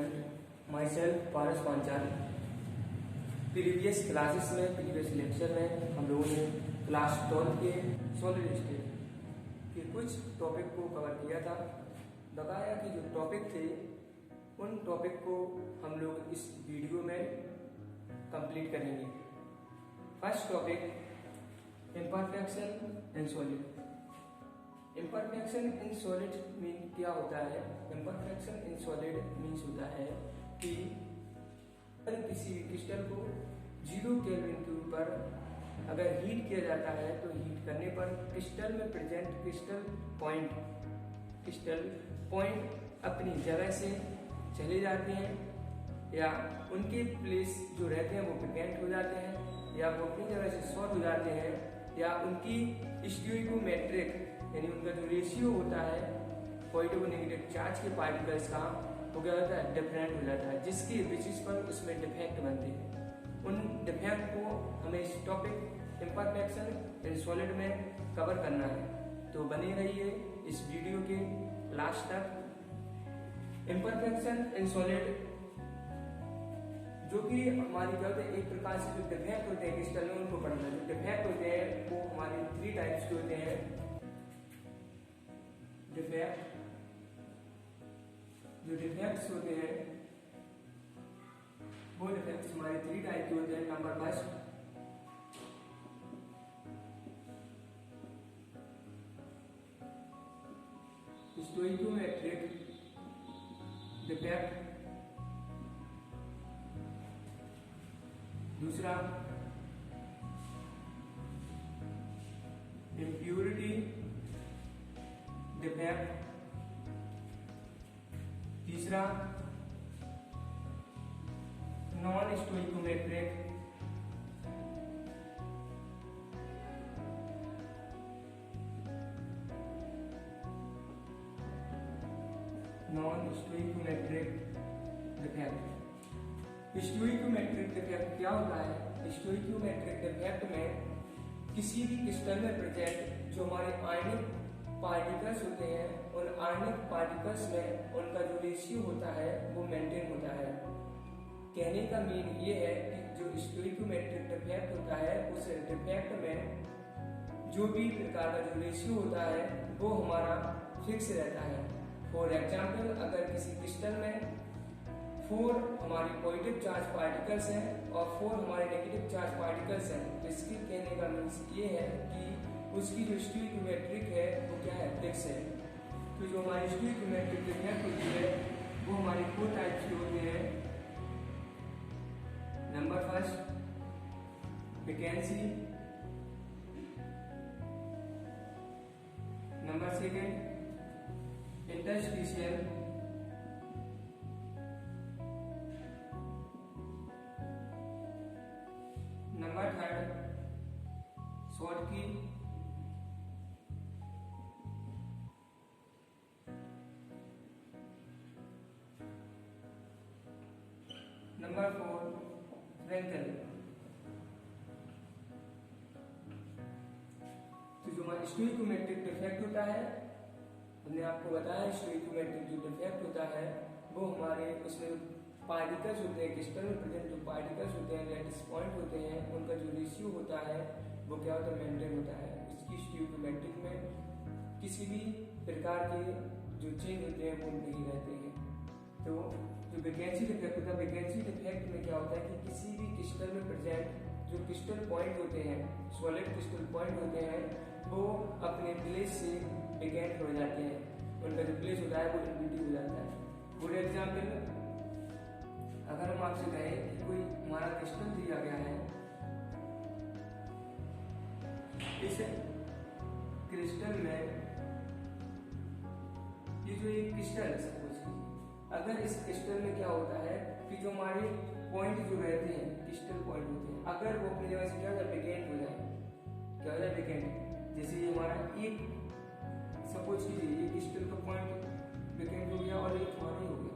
Student my self Paras Panchal. Previous classes में previous lecture में हम लोगों ने क्लास 12 के सॉलिड स्टेट के कुछ टॉपिक को कवर किया था। बताया कि जो टॉपिक थे उन टॉपिक को हम लोग इस वीडियो में कंप्लीट करेंगे। First topic imperfection in solid. Imperfection in solid mean क्या होता है? इम्परफेक्शन इन सॉलिड मीन्स होता है कि अगर किसी क्रिस्टल को 0 केल्विन के ऊपर अगर हीट किया जाता है तो हीट करने पर क्रिस्टल में प्रेजेंट क्रिस्टल पॉइंट अपनी जगह से चले जाते हैं या उनके प्लेस जो रहते हैं वो वेकेंट हो जाते हैं या वो अपनी जगह से शॉर्ट हो जाते हैं या उनकी स्टोइकोमेट्रिक यानी उनका जो रेशियो होता है पॉजिटिव और नेगेटिव चार्ज के पार्टिकल्स का वो क्या होता है डिफरेंट हो जाता है, जिसकी बेसिस पर उसमें डिफेक्ट बनते हैं। उन डिफेक्ट को हमें इस टॉपिक इम्परफेक्शन इन सॉलिड में कवर करना है, तो बने रहिए इस वीडियो के लास्ट तक। इम्परफेक्शन इन सॉलिड जो कि हमारी क्या होता है एक प्रकार से जो डिफेक्ट होते हैं क्रिस्टल में उनको पढ़ना है। जो डिफेक्ट होते हैं वो हमारे 3 टाइप्स के होते हैं। जो डिफेक्ट्स होते हैं वो डिफेक्ट्स हमारे 3 टाइप के होते हैं। नंबर फर्स्ट स्टोइकोमेट्रिक डिफेक्ट, दूसरा इम्प्योरिटी डिफेक्ट, तीसरा non stoichiometric defect. Stoichiometric defect क्या होता है? स्टोइकोमेट्रिक डिफेक्ट में किसी भी क्रिस्टल में प्रेजेंट जो हमारे आयनिक पार्टिकल्स होते हैं उन आयनिक पार्टिकल्स में उनका जो रेशियो होता है वो मेंटेन होता है। कहने का मीन ये है कि जो स्टोइकोमेट्रिक डिफेक्ट होता है उस डिफेक्ट में जो भी प्रकार का जो रेशियो होता है वो हमारा फिक्स रहता है। फॉर एग्जाम्पल अगर किसी क्रिस्टल में 4 हमारी पॉजिटिव चार्ज पार्टिकल्स हैं और 4 हमारे नेगेटिव चार्ज पार्टिकल्स हैं, तो इसके कहने का मीन्स ये है कि उसकी जो स्टोइकोमेट्रिक है वो क्या है? फिक्स है। तो जो हमारी स्टोइकोमेट्रिक डिफेक्ट होती है वो हमारी 4 टाइप्स की होती है। Number first vacancy, number second interstitial, number third Schottky, number 4 Frenkel. तो जो हमारा स्टोइकोमेट्रिक डिफेक्ट होता है हमने आपको बताया स्टोइकोमेट्रिक जो डिफेक्ट होता है वो हमारे उसमें पार्टिकल्स होते हैं क्रिस्टल में प्रेजेंट जो पार्टिकल्स होते हैं लैटिस पॉइंट होते हैं उनका जो रेशियो होता है वो क्या होता है? मेंटेन होता है। इसकी स्टोइकोमेट्रिक में किसी भी प्रकार के जो चेंज होते हैं वो नहीं रहते हैं। तो जो वैकेंसी डिफेक्ट होता है, वैकेंसी डिफेक्ट में क्या होता है कि किसी भी क्रिस्टल में प्रेजेंट जो क्रिस्टल पॉइंट होते हैं सॉलिड क्रिस्टल पॉइंट होते हैं वो अपने प्लेस से वेकेंट हो जाते हैं, उनका जो प्लेस होता है वो इनविटी हो जाता है। फॉर एग्जाम्पल अगर हम आपसे कहें कि कोई हमारा क्रिस्टल दिया गया है, इस क्रिस्टल में ये जो एक क्रिस्टल सपोज कीजिए, अगर इस क्रिस्टल में क्या होता है कि जो हमारे पॉइंट जो रहते हैं क्रिस्टल पॉइंट होते हैं अगर वो अपनी जगह से क्या हो जाए? वेकेंट हो जाए। क्या हो जाए? वेकेंट। जैसे ये हमारा एक सपोज कीजिए ये क्रिस्टल का पॉइंट वेकेंट हो गया और एक हमारा हो गया,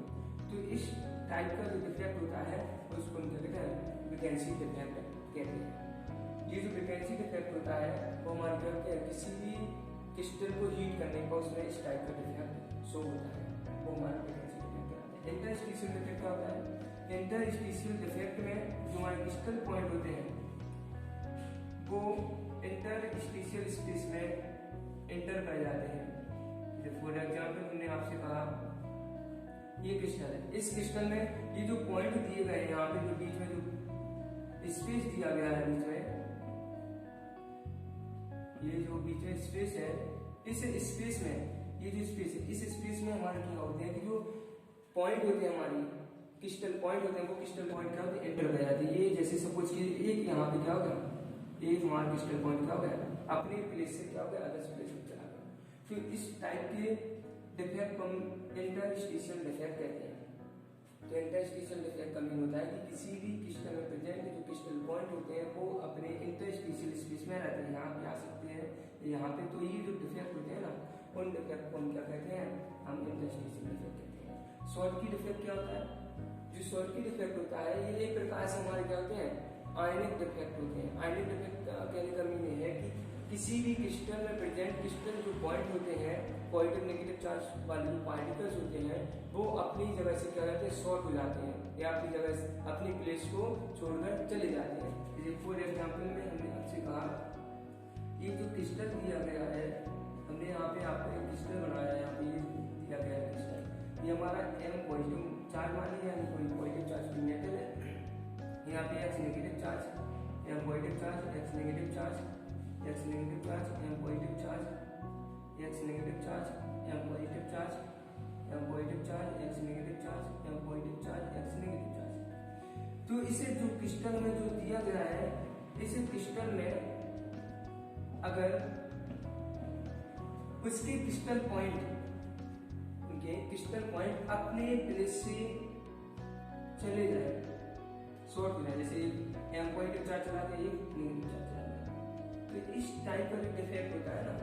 तो इस टाइप का जो डिफेक्ट होता है उसको हम क्या कहते हैं? वैकेंसी डिफेक्ट कहते हैं। ये जो वैकेंसी डिफेक्ट होता है वो हमारे क्या होता है? किसी भी क्रिस्टल को हीट करने पर उसमें इस टाइप का डिफेक्ट शो होता है, वो हमारा वैकेंसी डिफेक्ट कहलाता है। इंटरस्टिशियल डिफेक्ट क्या होता है? इंटरस्टिशियल डिफेक्ट में जो हमारे क्रिस्टल पॉइंट होते हैं वो इंटरस्टिशियल स्पेस में एंटर कर जाते हैं। फॉर एग्जाम्पल हमने आपसे कहा ये क्रिस्टल है, इस क्रिस्टल में ये जो पॉइंट दिए गए हैं यहाँ पे जो बीच में जो स्पेस दिया गया है बीच में, ये जो बीच में स्पेस है, इस स्पेस में ये जो स्पेस है इस स्पेस में हमारे क्या होते हैं कि जो पॉइंट होते हैं हमारी क्रिस्टल पॉइंट होते हैं वो क्रिस्टल पॉइंट क्या होते हैं एंटर कर जाते हैं। ये जैसे सपोज कि एक यहाँ पे क्या हो गया, एक हमारा क्रिस्टल पॉइंट क्या हो गया अपने प्लेस से क्या हो गया अदर प्लेस में चला गया। तो इस टाइप के डिफेक्ट को हम इंटरस्टिशियल डिफेक्ट कहते हैं। तो इंटरस्टिशियल डिफेक्ट का मीन होता है कि किसी भी क्रिस्टल में प्रेजेंट जो क्रिस्टल पॉइंट होते हैं वो अपने इंटरस्टिशियल स्पेस में रहते हैं, यहाँ पे आ सकते हैं यहाँ पे। तो ये जो डिफेक्ट होते हैं ना उन डिफेक्ट को हम क्या कहते हैं, हम इंटरस्टिशियल डिफेक्ट कहते हैं। शॉर्ट की डिफेक्ट क्या होता है? जो शॉर्ट की डिफेक्ट होता है ये एक प्रकार से हमारे क्या होते हैं आयनिक डिफेक्ट होते हैं। आयनिक डिफेक्ट कहने का मीनिंग है कि किसी भी क्रिस्टल में प्रेजेंट क्रिस्टल जो पॉइंट होते हैं पॉजिटिव नेगेटिव चार्ज वाले जो पार्टिकल्स होते हैं वो अपनी जगह से क्या कहते हैं शॉर्ट हो जाते हैं या अपनी जगह अपनी प्लेस को छोड़कर चले जाते हैं। जैसे फॉर एग्जाम्पल में हमने आपसे कहा ये जो क्रिस्टल दिया गया है, हमने यहाँ पे आपको एक क्रिस्टल बनाया है, यहाँ पे ये दिया गया है क्रिस्टल, ये हमारा M पॉजिटिव चार्ज मानिए यानी कोई पॉजिटिव चार्ज कोई मेटल है, यहाँ पे X negative charge, M positive charge, X negative charge, X negative charge, M positive charge, X negative charge, M positive charge, M positive charge, X negative charge, M positive charge, X negative charge. तो इसे जो crystal में जो दिया गया है, इस crystal में अगर उसके क्रिस्टल पॉइंट अपने प्लेस से चले जाए शॉर्ट हो जाए, जैसे M पॉजिटिव चार्ज चला गया एक नेगेटिव चार्ज चला गया, तो इस टाइप का जो डिफेक्ट होता है ना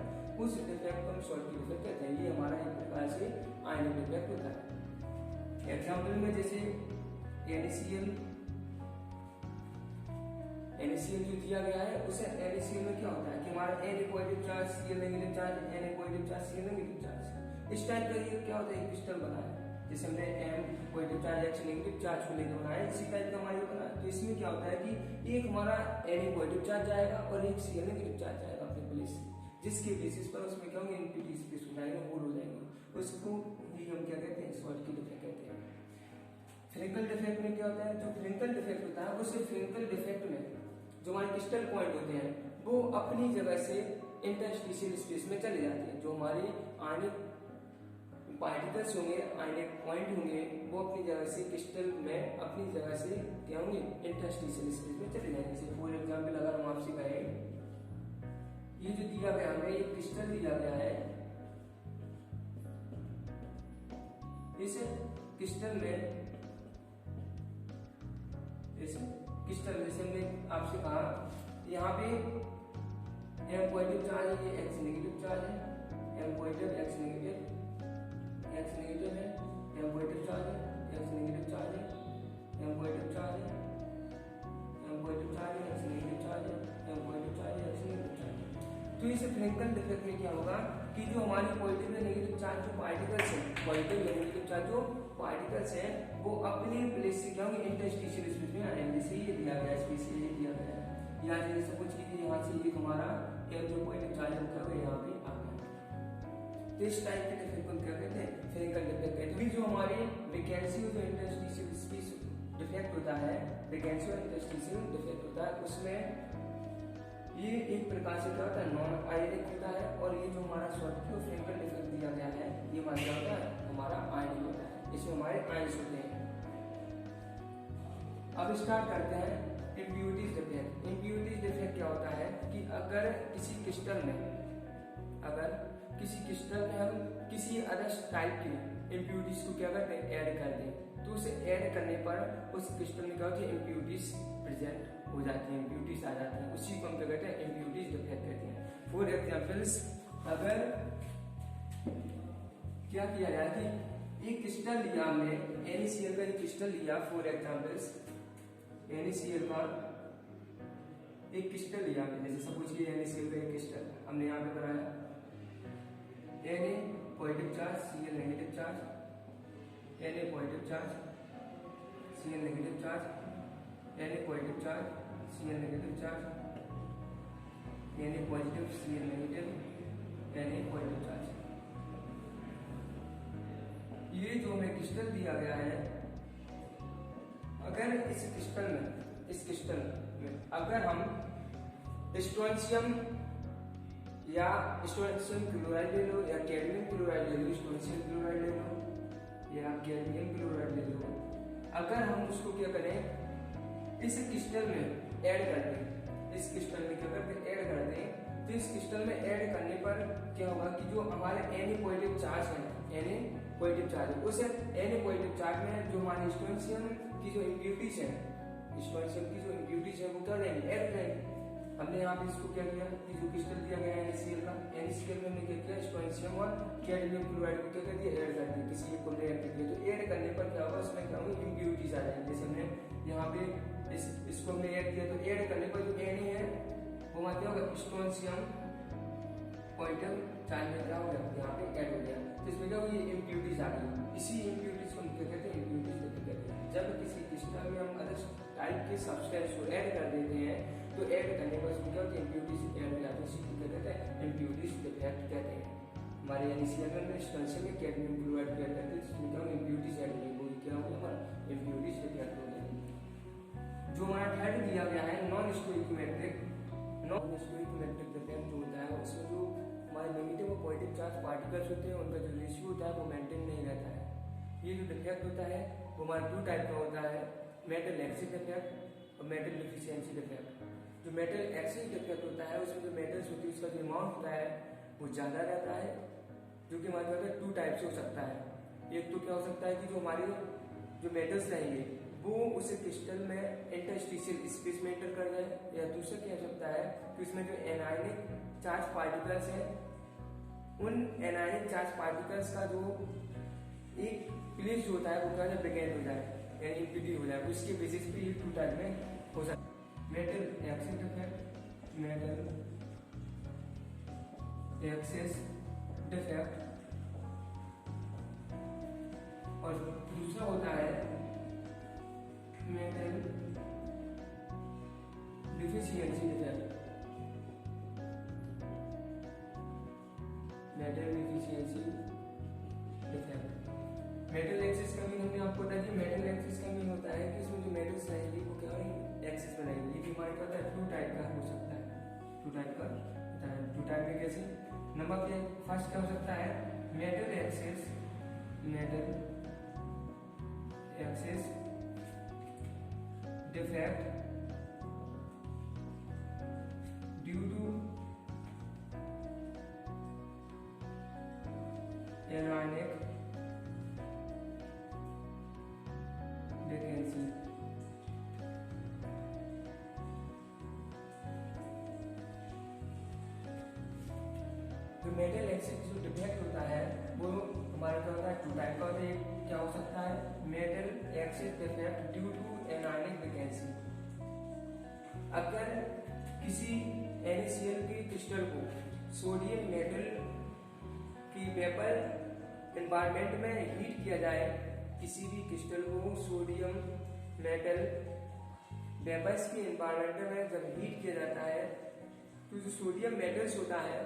उस डिफेक्ट को हम शॉर्ट की डिफेक्ट कहते हैं। ये हमारा एक प्रकार से आयनिक डिफेक्ट होता है। एग्जाम्पल में जैसे NaCl जो दिया गया है उसे NaCl में क्या होता है कि हमारा Na positive charge Cl negative charge, Na positive charge Cl negative charge, इस टाइप का ये क्या होता है क्रिस्टल बना है। जैसे हमने M positive charge X negative charge को लेकर बनाया इसी टाइप का हमारे बना। तो इसमें क्या होता है कि एक हमारा Na पॉजिटिव चार्ज जाएगा और एक Cl नेगेटिव चार्ज जाएगा अपने प्लेस से, जिसके बेसिस पर उसमें क्या होंगे एनपीटी स्पेस हो जाएंगे, होल हो जाएंगे, उसको ही हम क्या कहते हैं शॉर्ट की डिफेक्ट कहते हैं। फ्रिंकल डिफेक्ट में क्या होता है, जो फ्रिंकल डिफेक्ट होता है उस फ्रिंकल डिफेक्ट में जो हमारे क्रिस्टल पॉइंट होते हैं वो अपनी जगह से इंटरस्टिशियल स्पेस में चले जाते हैं। जो हमारे आयनिक पार्टिकल्स होंगे, आयनिक पॉइंट होंगे, वो अपनी जगह से क्रिस्टल में अपनी जगह से क्या होंगे इंटरस्टिशियल स्पेस में चले जाएंगे। जैसे फॉर एग्जाम्पल अगर हम आपसे कहें ये जो दिया गया हमें एक क्रिस्टल दिया गया है, इस क्रिस्टल में जैसे हमने आपसे कहा यहाँ पे M पॉजिटिव चार्ज है, ये X नेगेटिव चार्ज है, M पॉजिटिव X नेगेटिव है, M पॉजिटिव चार्ज है, X नेगेटिव चार्ज है, M पॉजिटिव चार्ज है, M पॉजिटिव चार्ज है, X नेगेटिव चार्ज है, M पॉजिटिव चार्ज है, X नेगेटिव चार्ज है। तो इस फ्रिंकल डिफेक्ट में क्या होगा कि जो हमारी पॉजिटिव या नेगेटिव चार्ज जो पार्टिकल्स हैं, पॉजिटिव या नेगेटिव चार्ज जो पार्टिकल्स हैं वो अपने प्लेस से क्या होंगे इंटरस्टिशियल स्पेस में आएंगे। जैसे ये दिया गया स्पेस ये दिया गया है, यहाँ से सपोज कीजिए यहाँ से एक हमारा M जो पॉजिटिव चार्ज होता है यहाँ पे आ गया। तो इस टाइप के डिफेक्ट को क्या कहते हैं फ्रिंकल डिफेक्ट कहते हैं। जो हमारे वैकेंसी जो इंटरस्टिशियल स्पेस डिफेक्ट होता है, वैकेंसी और इंटरस्टिशियल डिफेक्ट होता है, उसमें ये एक प्रकार से क्या होता है नॉन आयनिक होता है, और ये जो हमारा शॉर्ट की फ्रिंकल डिफेक्ट दिया गया है ये हमारा क्या होता है हमारा आयनिक होता है, इसमें हमारे आयंस होते हैं। अब स्टार्ट करते हैं इम्प्योरिटीज डिफेक्ट। इम्प्योरिटीज डिफेक्ट क्या होता है कि अगर किसी क्रिस्टल में हम किसी अदर टाइप के इम्प्योरिटीज को क्या करते हैं ऐड कर दें, तो उसे ऐड करने पर उस क्रिस्टल में क्या होती है इम्प्योरिटीज प्रेजेंट हो जाती है, इम्प्योरिटीज आ जाती है, उसी को हम क्या कहते हैं इम्प्योरिटीज डिफेक्ट कहते हैं। फॉर एग्जाम्पल्स अगर क्या किया जाए कि एक क्रिस्टल लिया हमने NaCl का एक क्रिस्टल लिया, फॉर एग्जाम्पल्स NaCl का एक क्रिस्टल लिया हमने, जैसे सपोज कि NaCl का एक क्रिस्टल हमने यहाँ पे बनाया, Na positive charge Cl negative charge, Na positive charge, Cl negative charge, Na positive charge, Cl negative charge, Na positive, Cl negative, Na positive charge. ये जो हमें क्रिस्टल दिया गया है, अगर इस क्रिस्टल में अगर हम स्ट्रोंशियम या स्ट्रोंशियम क्लोराइड ले लो या कैडमियम क्लोराइड ले लो, स्ट्रोंशियम क्लोराइड ले लो या कैडमियम क्लोराइड ले लो, अगर हम उसको क्या करें इस क्रिस्टल में ऐड कर दें, इस क्रिस्टल में क्या करते ऐड कर दें, तो इस क्रिस्टल में ऐड करने पर क्या होगा कि जो हमारे Na पॉजिटिव चार्ज है, Na पॉजिटिव चार्ज है, उस Na पॉजिटिव चार्ज में जो हमारे स्ट्रोंशियम की जो इम्प्यूरिटीज है, स्ट्रोंशियम की जो इम्प्यूरिटीज है वो क्या रहेंगे, ऐड करेंगे। हमने यहाँ पे इसको क्या किया कि जो क्रिस्टल दिया गया है NaCl का, NaCl में हमने क्या किया स्ट्रोंशियम और कैडमियम क्लोराइड को क्या कर दिया ऐड कर दिया, किसी एक को ऐड कर दिया। तो ऐड करने पर क्या होगा, उसमें क्या होगा इम्प्यूरिटीज आ जाएंगे। जैसे हमने यहाँ पे इसको हमने ऐड किया, तो ऐड करने पर जो Na है वो क्या होगा स्ट्रोंशियम पॉजिटिव चार्ज में क्या हो गया यहाँ पे ऐड हो गया, तो इसमें क्या होगा ये इम्प्यूरिटीज आ गई। इसी इम्प्यूरिटीज को हम क्या कहते हैं, इम्प्यूरिटीज कहते हैं। जब किसी क्रिस्टल में हम अलग टाइप के सब्सटेंस को ऐड कर देते हैं तो ऐड करने पर उसमें क्या होता है इम्प्यूरिटीज ऐड हो जाती है, इसी को क्या कहते हैं इम्प्यूरिटीज डिफेक्ट कहते हैं। हमारे NaCl में स्ट्रोंशियम में कैडमियम क्लोराइड ऐड करते हैं, इसमें क्या इम्प्यूरिटीज ऐड हो गई, वो क्या हो गया हमारा इम्प्यूरिटीज डिफेक्ट हो गया। जो हमारा थर्ड दिया गया है नॉन स्टोइकोमेट्रिक डिफेक्ट जो होता है, उसमें जो हमारे नेगेटिव और पॉजिटिव चार्ज पार्टिकल्स होते हैं उनका जो रेशियो होता है वो मेंटेन नहीं रहता है। ये जो डिफेक्ट होता है वो हमारे दो टाइप का होता है, मेटल एक्सिस डिफेक्ट और मेटल डिफिशियंसी डिफेक्ट। जो मेटल एक्सिस डिफेक्ट होता है उसमें जो मेटल्स होती है उसका जो अमाउंट होता है वो ज्यादा रहता है, जो कि हमारे पास टू टाइप से हो सकता है। एक तो क्या हो सकता है कि जो हमारे जो मेटल्स रहेंगे वो उस क्रिस्टल में इंटरस्टिशियल स्पेस में एंटर कर जाए, या दूसरा क्या हो सकता है कि उसमें जो एनायनिक चार्ज पार्टिकल्स है उन एनायनिक चार्ज पार्टिकल्स का जो एक प्लेस जो होता है वो क्या है वेकेंट हो जाए यानी एम्प्टी हो जाए, उसके बेसिस पे ये टू टाइप में हो सकता है, metal excess defect, metal excess defect, और दूसरा होता है metal deficiency defect, metal deficiency defect. Metal axis का मीन हमने आपको बताया कि मेटल एक्सिस का मीन होता है कि इसमें जो मेटल्स रहेंगे वो क्या एक्सिस में रहेंगे। ये हमारे क्या होता है टू टाइप का हो सकता है, टू टाइप का होता है। टू टाइप में कैसे, नंबर के फर्स्ट क्या हो सकता है metal excess defect due to anionic vacancy. जो मेटल एक्सिस जो डिफेक्ट होता है वो हमारे क्या होता है टू टाइप का होता है। क्या हो सकता है metal excess defect due to anionic vacancy. अगर किसी NaCl की क्रिस्टल को सोडियम मेटल की वेपर एनवायरनमेंट में हीट किया जाए, किसी भी क्रिस्टल को सोडियम मेटल वेपर्स की एनवायरनमेंट में जब हीट किया जाता है तो जो सोडियम मेटल्स होता है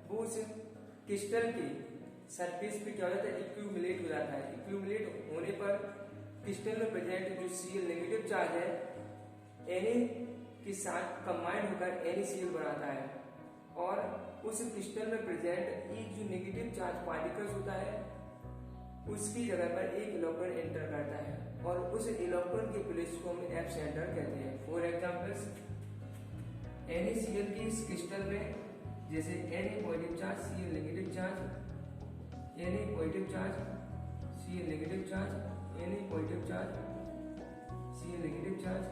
वो उस क्रिस्टल के सरफेस पे क्या हो जाता है एक्यूमुलेट हो जाता है। एक्यूमुलेट होने पर क्रिस्टल में प्रेजेंट जो Cl नेगेटिव चार्ज है Na के साथ कंबाइंड होकर NaCl बनाता है, और उस क्रिस्टल में प्रेजेंट एक जो नेगेटिव चार्ज पार्टिकल्स होता है उसकी जगह पर एक इलेक्ट्रॉन एंटर करता है, और उस इलेक्ट्रॉन के प्लेस को हम F सेंटर कहते हैं। फॉर एग्जांपल्स NaCl की इस क्रिस्टल में जैसे Na positive charge, Cl negative charge, Na positive charge, Cl negative charge, Na positive charge, Cl negative charge,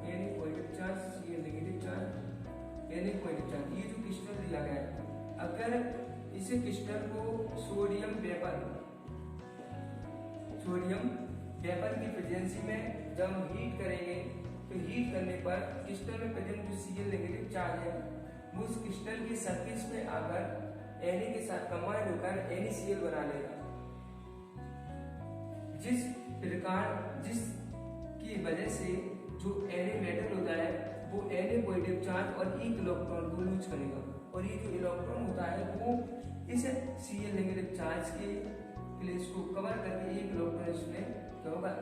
Na positive charge, Cl negative charge, Na positive charge. ये जो crystal दिया गया है, अगर इस क्रिस्टल को सोडियम वेपर की presence में जब हम हीट करेंगे तो हीट करने पर क्रिस्टल में प्रेजेंट जो Cl नेगेटिव चार्ज है वो उस क्रिस्टल की सरफेस पे आकर Na के साथ कंबाइंड होकर NaCl बना लेगा। जिसकी वजह से जो Na मेटल होता है वो Na पॉजिटिव चार्ज और एक इलेक्ट्रॉन को लूज करेगा, और ये जो इलेक्ट्रॉन होता है वो इस Cl नेगेटिव चार्ज के प्लेस को कवर करके एक इलेक्ट्रॉन इसमें क्या होगा,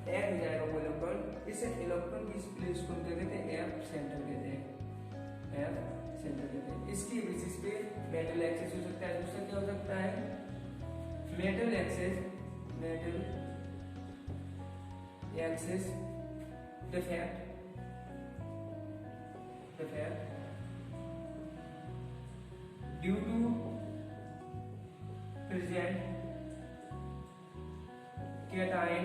ऐड हो जाएगा वो इलेक्ट्रॉन। इस इलेक्ट्रॉन की इस प्लेस को हम क्या कहते हैं, एफ सेंटर कहते हैं, एफ सेंटर कहते हैं। इसकी बेसिस पे मेटल एक्सेस हो सकता है। दूसरा क्या हो सकता है, metal excess defect due to present cation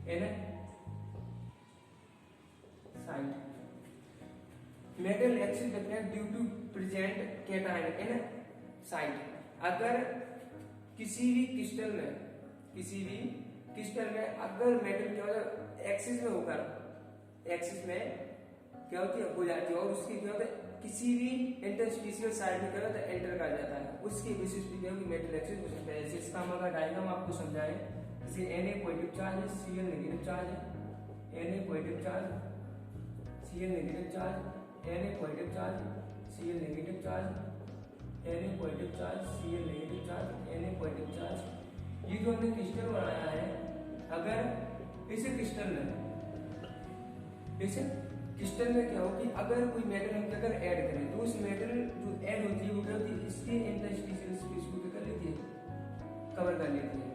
in site. Metal axis defect due to present cation in site. अगर किसी भी क्रिस्टल में अगर मेटल क्या होता है, एक्सिस में होकर एक्सिस में क्या होती है, हो जाती है, और उसकी क्या होता है किसी भी इंटरस्टिशियल साइड में क्या होता है, एंटर कर जाता है, उसके बेसिस पे क्या होगी, मेटल एक्सिस हो सकता है। जैसे इसका हम अगर डायग्राम आपको समझाएं, जैसे Na पॉजिटिव चार्ज है, Cl नेगेटिव चार्ज है, Na positive charge, Cl negative charge, Na positive charge, Cl negative charge, Na positive charge, Cl negative charge, Na positive charge. ये जो हमने क्रिस्टल बनाया है, अगर इस क्रिस्टल में क्या हो कि अगर कोई मेटल हम अगर ऐड करें तो उस मेटल जो ऐड होती है वो क्या होती है, इसके इंटरस्टिशियल स्पेस को क्या कर लेती है, कवर कर लेती है,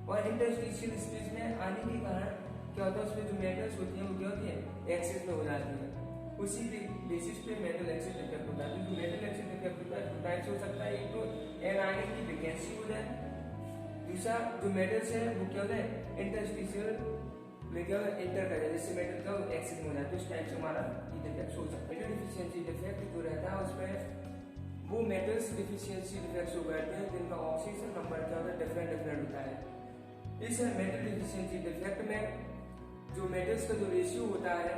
और इंटरस्टिशियल स्पेस में आने के कारण क्या होता है, उसमें जो मेटल्स होती हैं वो क्या होती है, एक्सेस में हो जाती है। उसी बेसिस पे मेटल एक्सेस डिफेक्ट होता है। जो मेटल एक्सेस डिफेक्ट होता है दो टाइप से हो सकता है, एक तो एनायन की वैकेंसी हो जाए, दूसरा जो मेटल्स है वो क्या होता है, इंटरस्टिशियल में क्या एंटर कर जाए, जिससे मेटल का एक्सेस में हो जाता है। उस टाइप से हमारा ये डिफेक्ट हो सकता है। मेटल डिफिशियंसी डिफेक्ट जो रहता है उसमें वो मेटल्स डिफिशियंसी डिफेक्ट्स हो गए हैं जिनका ऑक्सीजन नंबर क्या होता है, डिफरेंट होता है। इस मेटल डिफिशियंसी डिफेक्ट में जो मेटल्स का जो रेशियो होता है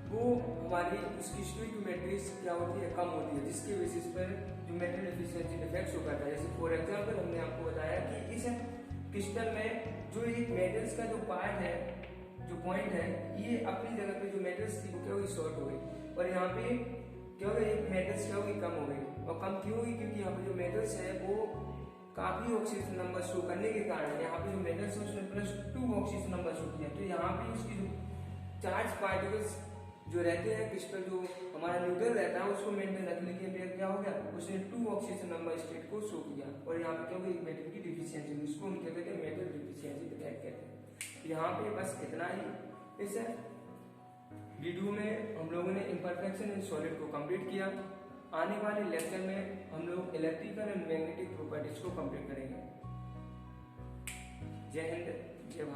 वो हमारी उसकी स्टोइकियोमेट्री क्या होती है, कम होती है, जिसके बेसिस पर जो मेटल डिफिशियंसी डिफेक्ट्स हो करता है। जैसे फॉर एग्जांपल हमने आपको बताया कि इस क्रिस्टल में जो एक मेटल्स का जो पार्ट है, जो पॉइंट है, ये अपनी जगह पे जो मेटल्स थी वो क्या हुई, शॉर्ट हो गई, और यहाँ पे क्या होगा, एक मेटल्स क्या होगी, कम हो गई। और कम क्यों हुई, क्योंकि यहाँ पे जो मेटल्स है वो काफी ऑक्सीजन नंबर शो करने के कारण यहाँ पे जो मेटल्स है उसने +2 ऑक्सीजन नंबर शो किया। तो यहाँ पे उसकी जो चार्ज पार्टिकल्स जो रहते हैं क्रिस्टल जो हमारा न्यूट्रल रहता है उसको मेंटेन रखने के लिए क्या हो गया, उसने 2 ऑक्सीजन नंबर स्टेट को शो किया, और यहाँ पे क्या होगी, एक मेटल की डिफिशियंसी, उसको हम कहते हैं मेटल डिफिशियंसी डिफेक्ट कहते हैं। यहाँ पे बस इतना ही। इस वीडियो में हम लोगों ने इम्परफेक्शन इन सॉलिड को कंप्लीट किया। आने वाले लेक्चर में हम लोग इलेक्ट्रिकल एंड मैग्नेटिक प्रॉपर्टीज को कंप्लीट करेंगे। जय हिंद, जय भारत।